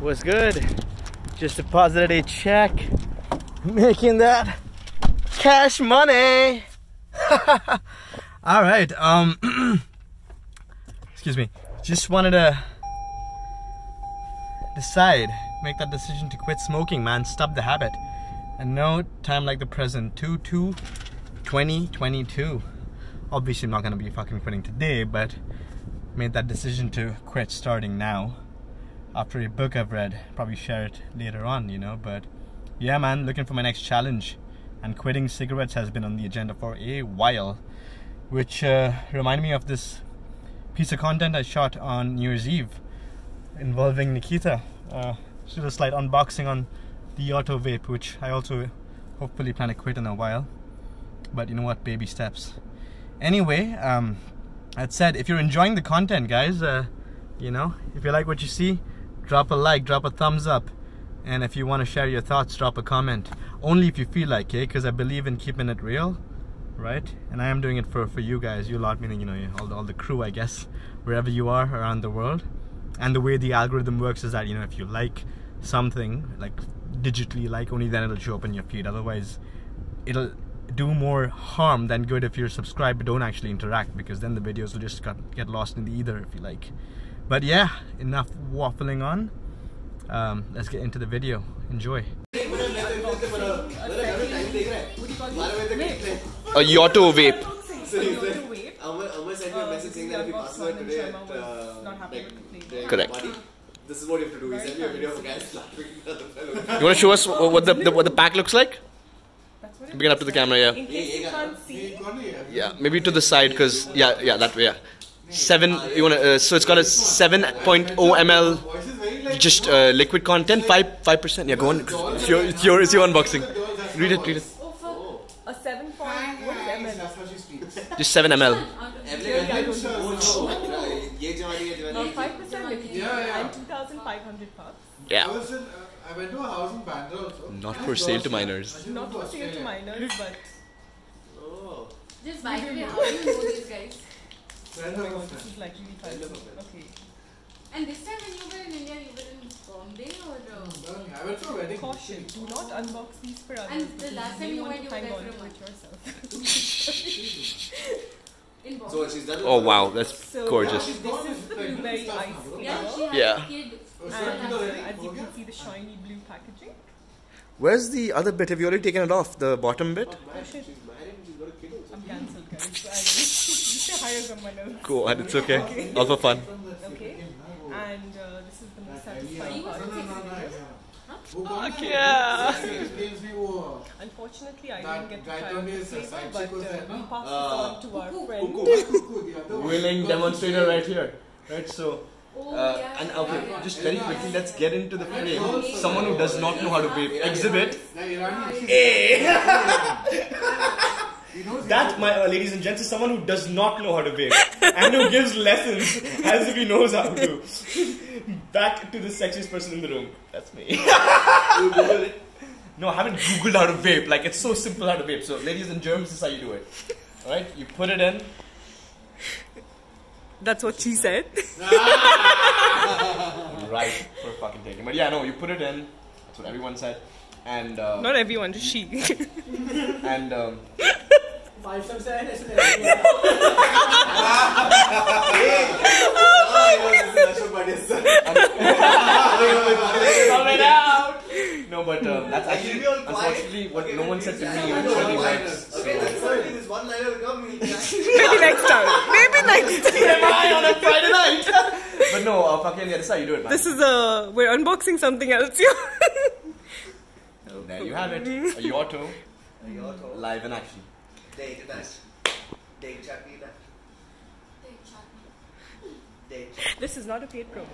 What's good? Just deposited a check, making that cash money. All right. Excuse me. Just wanted to make that decision to quit smoking, man. Stop the habit. And no time like the present. 2/2/2022. Obviously, I'm not gonna be fucking quitting today, but made that decision to quit starting now. After a book I've read, probably share it later on, you know. But yeah, man, looking for my next challenge. And quitting cigarettes has been on the agenda for a while, which reminded me of this piece of content I shot on New Year's Eve involving Nikita. Just a slight unboxing on the Yuoto vape, which I also hopefully plan to quit in a while. But you know what, baby steps. Anyway, that said, if you're enjoying the content, guys, you know, if you like what you see, drop a like, drop a thumbs up. And if you want to share your thoughts, drop a comment. Only if you feel like it, because I believe in keeping it real, right? And I am doing it for you guys, you lot, meaning, you know, all the crew, I guess, wherever you are around the world. And the way the algorithm works is that, you know, if you like something, like digitally like, only then it'll show up in your feed. Otherwise, it'll do more harm than good if you're subscribed but don't actually interact, because then the videos will just get lost in the ether, if you like. But yeah, enough waffling on. Let's get into the video. Enjoy. A Yuoto vape. Amma sent me a message saying that if you pass away today Correct. this is what you have to do. He sent me a video of a guy slapping another fellow. You want to show us what the pack looks like? Bring it up to the camera, yeah. In case you can't see. Yeah, maybe to the side, because yeah, that way, yeah. 7. You wanna? So it's got a 7.0 ml, just liquid content, 5%. Yeah, go on. It's your unboxing. Read it. Oh, for a 7 point, what's ml? Just 7 ml. 5% liquid and 2,500 puffs. Yeah. I went to a house in Bandra also. Not for sale to minors. Not for sale to minors, but. Oh. Just by the way, how do you know these guys? Oh my god, this is like really fun. Okay. And this time when you were in India, you were in Bombay or? I went for a wedding. Caution, do not unbox these for others. And the last time you went, you were hang there on for a to it month. yourself. In Bombay. So she's done. Oh wow, that's So gorgeous. this is the blueberry ice flavor. Yeah, she had Yeah. a kid. And as you can see, the shiny blue packaging. Where's the other bit? Have you already taken it off? The bottom bit? Oh shit, She's married and she's got a kid also. I'm cancelled, guys. So you say higher than my nose. Cool, and it's okay. All for fun. Okay. And this is the most satisfying part. Fuck yeah! Unfortunately, I didn't get to try the flavor, but we passed this on to our friend. Willing demonstrator right here. Right, so. Oh, yeah. And okay, just very quickly, let's get into the frame. Someone who does not know how to vape. Exhibit. That, my ladies and gents, is someone who does not know how to vape and who gives lessons as if he knows how to. Back to the sexiest person in the room. That's me. You Googled it? No, I haven't Googled how to vape. Like, it's so simple how to vape. So, ladies and germs, this is how you do it. Alright, you put it in. That's what she said. Right, for fucking taking. But yeah, no, you put it in. That's what everyone said. And Not everyone, she. and no, but that's actually unfortunately what no one said to me, which really works. So. This one liner will come. Maybe next time. Maybe next time. Am I on a Friday night? But no, fucking yeah, this is how you do it, man. This is we're unboxing something else. There you have it. A Yuoto. Live in action. This is not a paid promo.